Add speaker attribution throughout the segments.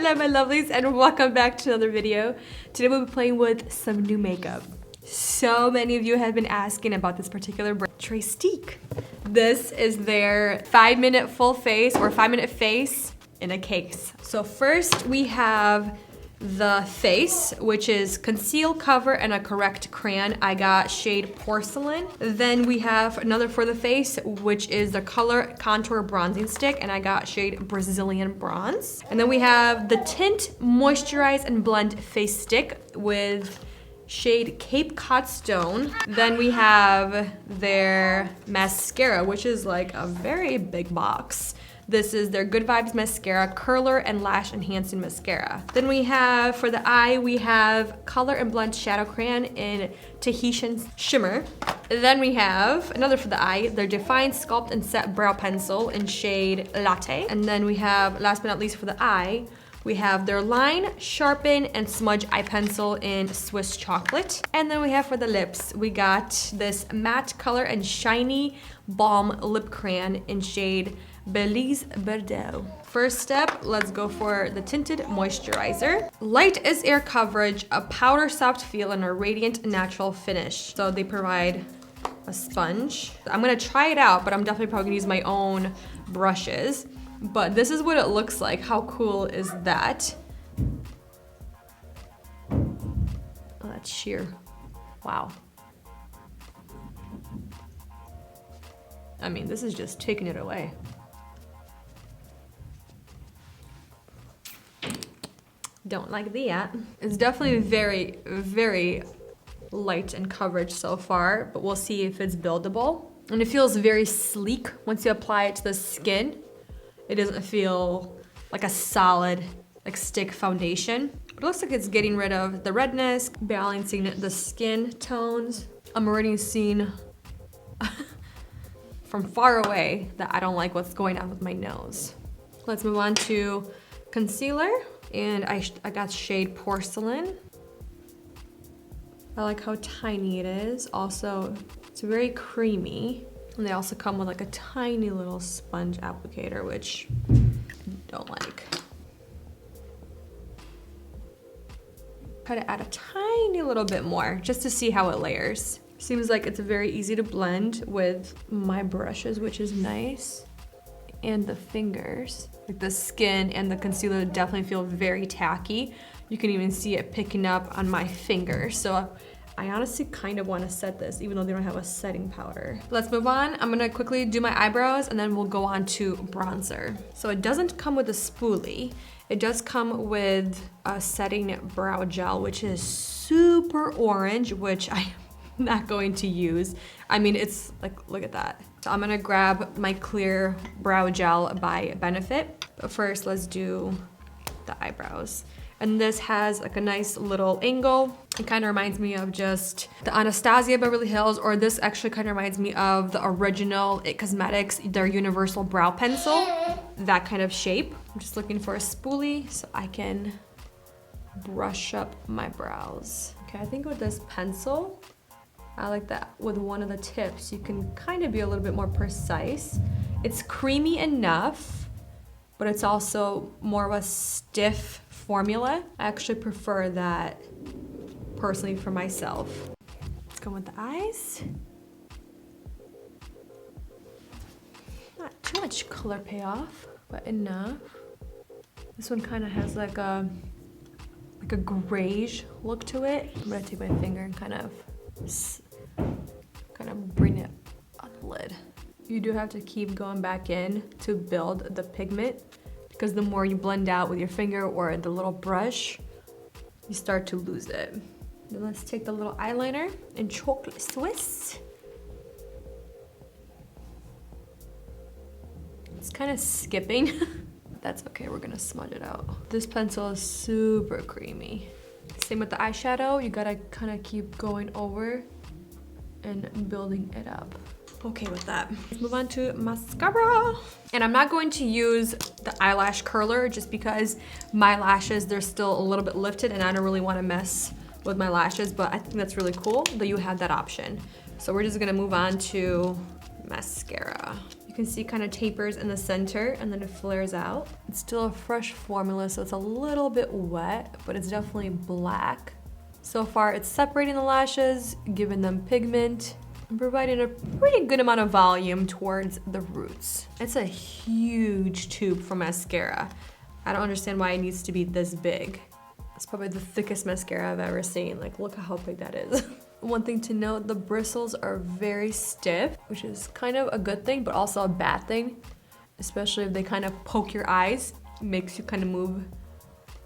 Speaker 1: Hello my lovelies and welcome back to another video. Today we'll be playing with some new makeup. So many of you have been asking about this particular brand, Trestique. This is their 5-minute full face or 5-minute face in a case. So first we have the face, which is conceal, cover, and a correct crayon. I got shade Porcelain. Then we have another for the face, which is the color contour bronzing stick, and I got shade Brazilian Bronze. And then we have the tint moisturize and blend face stick with shade Cape Cod Stone. Then we have their mascara, which is like a very big box. This is their Good Vibes Mascara, Curler and Lash Enhancing Mascara. Then we have, for the eye, we have Color and Blend Shadow Crayon in Tahitian Shimmer. Then we have, another for the eye, their Define Sculpt and Set Brow Pencil in shade Latte. And then we have, last but not least for the eye, we have their Line, Sharpen, and Smudge Eye Pencil in Swiss Chocolate. And then we have for the lips, we got this Matte Color and Shiny Balm Lip Crayon in shade Belize Bordeaux. First step, let's go for the tinted moisturizer. Light is air coverage, a powder soft feel, and a radiant natural finish. So they provide a sponge. I'm gonna try it out, but I'm definitely probably gonna use my own brushes. But this is what it looks like. How cool is that? Oh, that's sheer. Wow. I mean, this is just taking it away. Don't like that. It's definitely very, very light in coverage so far, but we'll see if it's buildable. And it feels very sleek once you apply it to the skin. It doesn't feel like a solid, like stick foundation. But it looks like it's getting rid of the redness, balancing the skin tones. I'm already seeing from far away that I don't like what's going on with my nose. Let's move on to concealer. And I got shade Porcelain. I like how tiny it is. Also, it's very creamy. And they also come with like a tiny little sponge applicator, which I don't like. Try to add a tiny little bit more just to see how it layers. Seems like it's very easy to blend with my brushes, which is nice. And the fingers, like the skin and the concealer definitely feel very tacky. You can even see it picking up on my fingers. So I honestly kind of want to set this even though they don't have a setting powder. Let's move on. I'm gonna quickly do my eyebrows and then we'll go on to bronzer. So it doesn't come with a spoolie. It does come with a setting brow gel, which is super orange, which I'm not going to use. I mean, it's like, look at that. So I'm gonna grab my clear brow gel by Benefit. But first, let's do the eyebrows. And this has like a nice little angle. It kind of reminds me of just the Anastasia Beverly Hills, or this actually kind of reminds me of the original IT Cosmetics, their Universal Brow Pencil. That kind of shape. I'm just looking for a spoolie so I can brush up my brows. Okay, I think with this pencil, I like that with one of the tips, you can kind of be a little bit more precise. It's creamy enough, but it's also more of a stiff formula. I actually prefer that personally for myself. Let's go with the eyes. Not too much color payoff, but enough. This one kind of has like a grayish look to it. I'm gonna take my finger and kind of bring it on the lid. You do have to keep going back in to build the pigment, because the more you blend out with your finger or the little brush, you start to lose it. Then let's take the little eyeliner in Chocolate Swiss. It's kind of skipping. That's okay, we're gonna smudge it out. This pencil is super creamy. Same with the eyeshadow, you gotta kind of keep going over and building it up. Okay with that. Let's move on to mascara. And I'm not going to use the eyelash curler just because my lashes, they're still a little bit lifted and I don't really want to mess with my lashes, but I think that's really cool that you have that option. So we're just gonna move on to mascara. You can see kind of tapers in the center and then it flares out. It's still a fresh formula, so it's a little bit wet, but it's definitely black. So far, it's separating the lashes, giving them pigment, and providing a pretty good amount of volume towards the roots. It's a huge tube for mascara. I don't understand why it needs to be this big. It's probably the thickest mascara I've ever seen. Like, look at how big that is. One thing to note, the bristles are very stiff, which is kind of a good thing, but also a bad thing, especially if they kind of poke your eyes. It makes you kind of move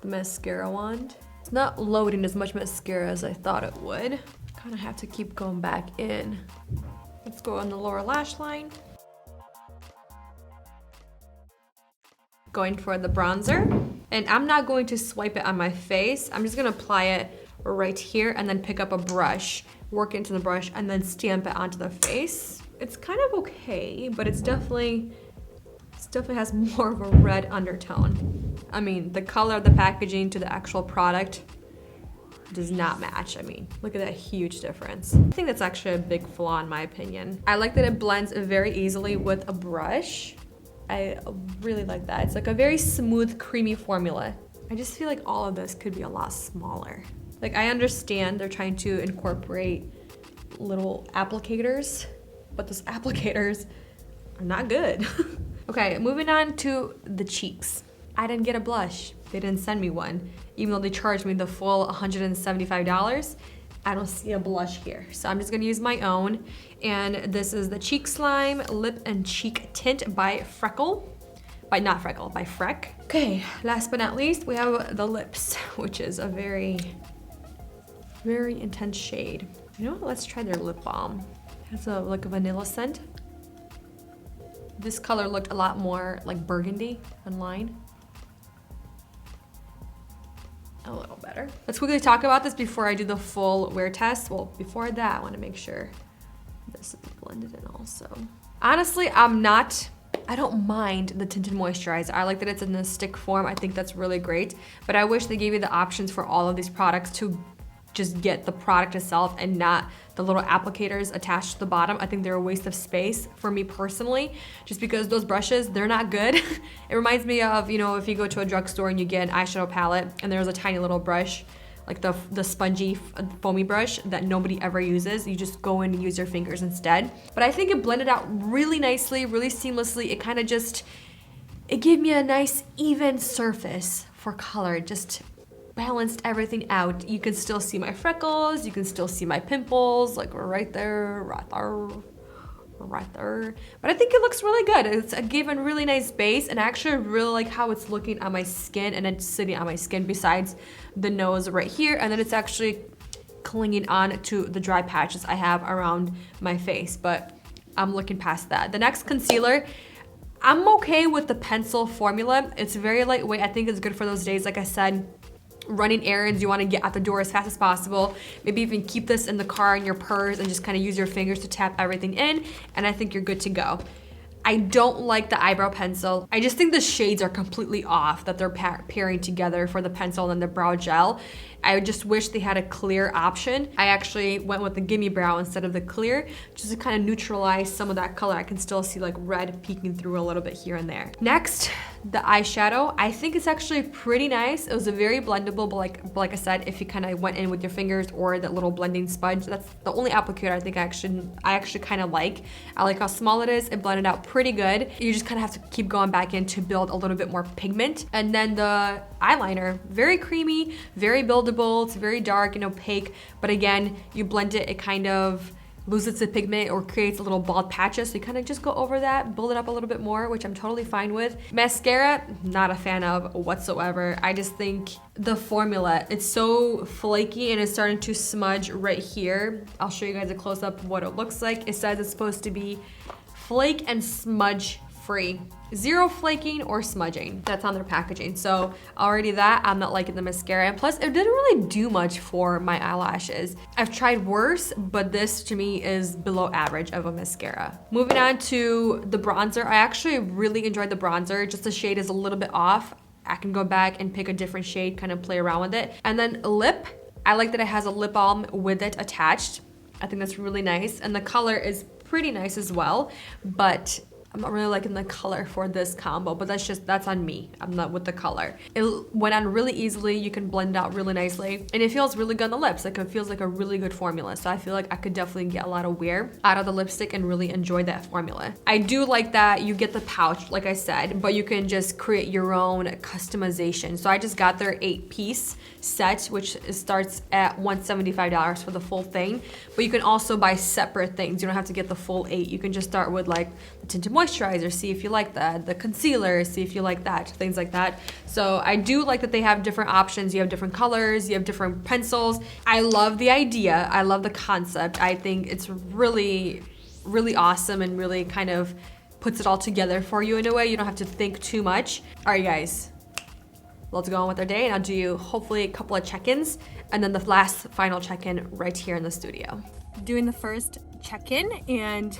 Speaker 1: the mascara wand. It's not loading as much mascara as I thought it would. Kind of have to keep going back in. Let's go on the lower lash line. Going for the bronzer. And I'm not going to swipe it on my face. I'm just gonna apply it right here and then pick up a brush, work into the brush, and then stamp it onto the face. It's kind of okay, but it definitely has more of a red undertone. I mean, the color of the packaging to the actual product does not match. I mean, look at that huge difference. I think that's actually a big flaw in my opinion. I like that it blends very easily with a brush. I really like that. It's like a very smooth, creamy formula. I just feel like all of this could be a lot smaller. Like, I understand they're trying to incorporate little applicators, but those applicators are not good. Okay, moving on to the cheeks. I didn't get a blush. They didn't send me one. Even though they charged me the full $175, I don't see a blush here. So I'm just gonna use my own. And this is the Cheek Slime Lip and Cheek Tint by Freck. Okay, last but not least, we have the lips, which is a very, very intense shade. You know what, let's try their lip balm. It has like a vanilla scent. This color looked a lot more like burgundy online. A little better. Let's quickly talk about this before I do the full wear test. Well, before that, I want to make sure this is blended in also. Honestly, I don't mind the tinted moisturizer. I like that it's in a stick form. I think that's really great. But I wish they gave you the options for all of these products to just get the product itself and not the little applicators attached to the bottom. I think they're a waste of space for me personally, just because those brushes, they're not good. It reminds me of, you know, if you go to a drugstore and you get an eyeshadow palette and there's a tiny little brush, like the spongy foamy brush that nobody ever uses. You just go in and use your fingers instead. But I think it blended out really nicely, really seamlessly. It kind of it gave me a nice even surface for color. It just balanced everything out. You can still see my freckles, you can still see my pimples, like right there, right there, right there. But I think it looks really good. It's given really nice base, and I actually really like how it's looking on my skin and it's sitting on my skin besides the nose right here, and then it's actually clinging on to the dry patches I have around my face, but I'm looking past that. The next concealer, I'm okay with the pencil formula. It's very lightweight. I think it's good for those days, like I said, running errands, you want to get out the door as fast as possible. Maybe even keep this in the car in your purse and just kind of use your fingers to tap everything in, and I think you're good to go. I don't like the eyebrow pencil. I just think the shades are completely off that they're pairing together for the pencil and the brow gel. I just wish they had a clear option. I actually went with the Gimme Brow instead of the clear, just to kind of neutralize some of that color. I can still see like red peeking through a little bit here and there. Next, the eyeshadow. I think it's actually pretty nice. It was a very blendable, but like I said, if you kind of went in with your fingers or that little blending sponge, that's the only applicator I think I actually kind of like. I like how small it is. It blended out pretty good. You just kind of have to keep going back in to build a little bit more pigment. And then the eyeliner, very creamy, very buildable. It's very dark and opaque, but again, you blend it, it kind of loses the pigment or creates a little bald patches, so you kind of just go over that, build it up a little bit more, which I'm totally fine with. Mascara, not a fan of whatsoever. I just think the formula, it's so flaky and it's starting to smudge right here. I'll show you guys a close-up of what it looks like. It says it's supposed to be flake and smudge free. Zero flaking or smudging. That's on their packaging. So already that, I'm not liking the mascara. And plus, it didn't really do much for my eyelashes. I've tried worse, but this to me is below average of a mascara. Moving on to the bronzer. I actually really enjoyed the bronzer. Just the shade is a little bit off. I can go back and pick a different shade, kind of play around with it. And then lip. I like that it has a lip balm with it attached. I think that's really nice. And the color is pretty nice as well, but I'm not really liking the color for this combo, but that's on me. I'm not with the color. It went on really easily. You can blend it out really nicely. And it feels really good on the lips. Like, it feels like a really good formula. So I feel like I could definitely get a lot of wear out of the lipstick and really enjoy that formula. I do like that you get the pouch, like I said, but you can just create your own customization. So I just got their 8-piece set, which starts at $175 for the full thing. But you can also buy separate things. You don't have to get the full 8. You can just start with like the tinted moisturizer, see if you like that, the concealer, see if you like that, things like that. So I do like that they have different options. You have different colors, you have different pencils. I love the idea. I love the concept. I think it's really, really awesome and really kind of puts it all together for you in a way. You don't have to think too much. All right, guys, let's go on with our day, and I'll do hopefully a couple of check-ins and then the last final check-in right here in the studio. Doing the first check-in, and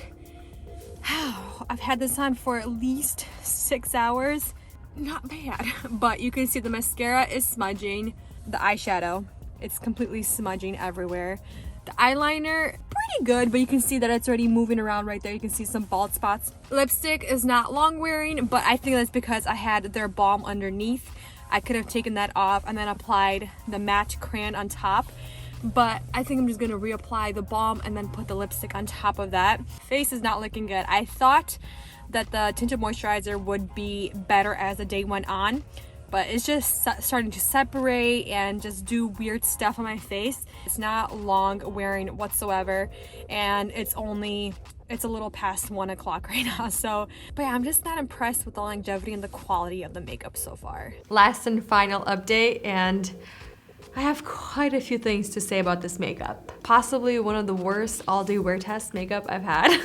Speaker 1: I've had this on for at least 6 hours. Not bad, but you can see the mascara is smudging. The eyeshadow, it's completely smudging everywhere. The eyeliner, pretty good, but you can see that it's already moving around right there. You can see some bald spots. Lipstick is not long wearing, but I think that's because I had their balm underneath. I could have taken that off and then applied the matte crayon on top. But I think I'm just gonna reapply the balm and then put the lipstick on top of that. Face is not looking good. I thought that the tinted moisturizer would be better as the day went on, but it's just starting to separate and just do weird stuff on my face. It's not long wearing whatsoever, and it's a little past 1 o'clock right now. So, but yeah, I'm just not impressed with the longevity and the quality of the makeup so far. Last and final update, and I have quite a few things to say about this makeup. Possibly one of the worst all-day wear test makeup I've had.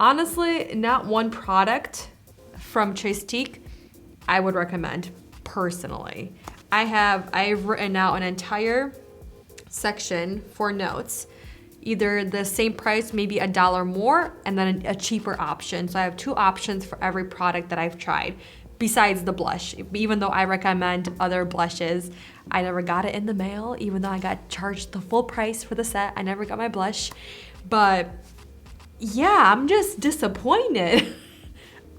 Speaker 1: Honestly, not one product from Trestique I would recommend personally. I've written out an entire section for notes. Either the same price, maybe $1 more, and then a cheaper option. So I have 2 options for every product that I've tried, besides the blush. Even though I recommend other blushes, I never got it in the mail, even though I got charged the full price for the set. I never got my blush. But yeah, I'm just disappointed.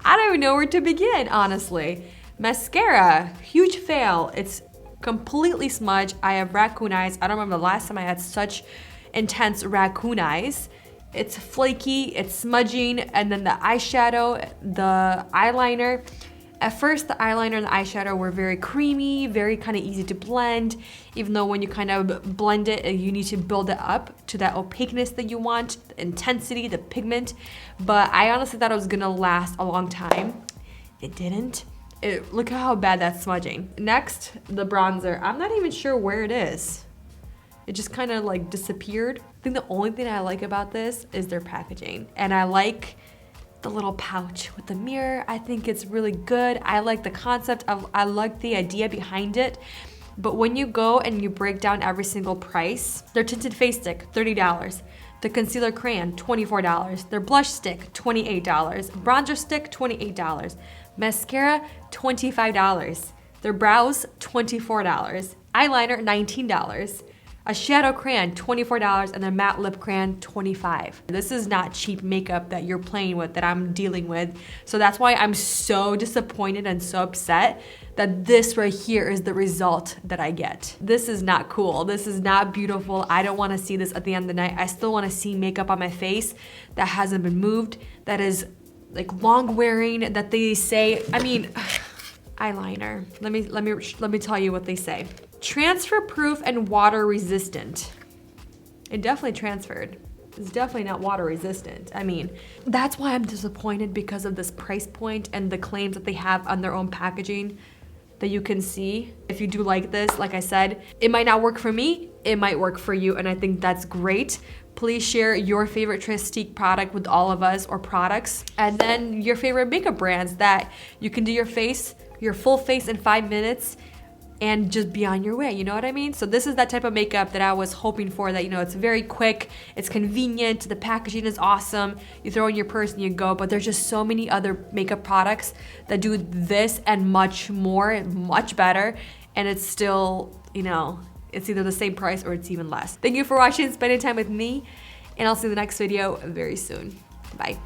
Speaker 1: I don't even know where to begin, honestly. Mascara, huge fail. It's completely smudged. I have raccoon eyes. I don't remember the last time I had such intense raccoon eyes. It's flaky, it's smudging, and then the eyeshadow, the eyeliner. At first, the eyeliner and the eyeshadow were very creamy, very kind of easy to blend, even though when you kind of blend it, you need to build it up to that opaqueness that you want, the intensity, the pigment. But I honestly thought it was gonna last a long time. It didn't. Look at how bad that's smudging. Next, the bronzer. I'm not even sure where it is. It just kind of like disappeared. I think the only thing I like about this is their packaging. And I like the little pouch with the mirror. I think it's really good. I like the concept of, I like the idea behind it. But when you go and you break down every single price, their tinted face stick, $30. The concealer crayon, $24. Their blush stick, $28. Bronzer stick, $28. Mascara, $25. Their brows, $24. Eyeliner, $19. A shadow crayon, $24, and a matte lip crayon, $25. This is not cheap makeup that you're playing with, that I'm dealing with. So that's why I'm so disappointed and so upset that this right here is the result that I get. This is not cool. This is not beautiful. I don't wanna see this at the end of the night. I still wanna see makeup on my face that hasn't been moved, that is like long wearing, that they say, I mean, eyeliner. Let me tell you what they say. Transfer proof and water resistant. It definitely transferred. It's definitely not water resistant. I mean, that's why I'm disappointed, because of this price point and the claims that they have on their own packaging that you can see. If you do like this, like I said, it might not work for me, it might work for you, and I think that's great. Please share your favorite Trestique product with all of us, or products, and then your favorite makeup brands that you can do your face, your full face in 5 minutes and just be on your way, you know what I mean? So this is that type of makeup that I was hoping for, that, you know, it's very quick, it's convenient, the packaging is awesome, you throw in your purse and you go, but there's just so many other makeup products that do this and much more, much better, and it's still, you know, it's either the same price or it's even less. Thank you for watching, spending time with me, and I'll see you in the next video very soon. Bye.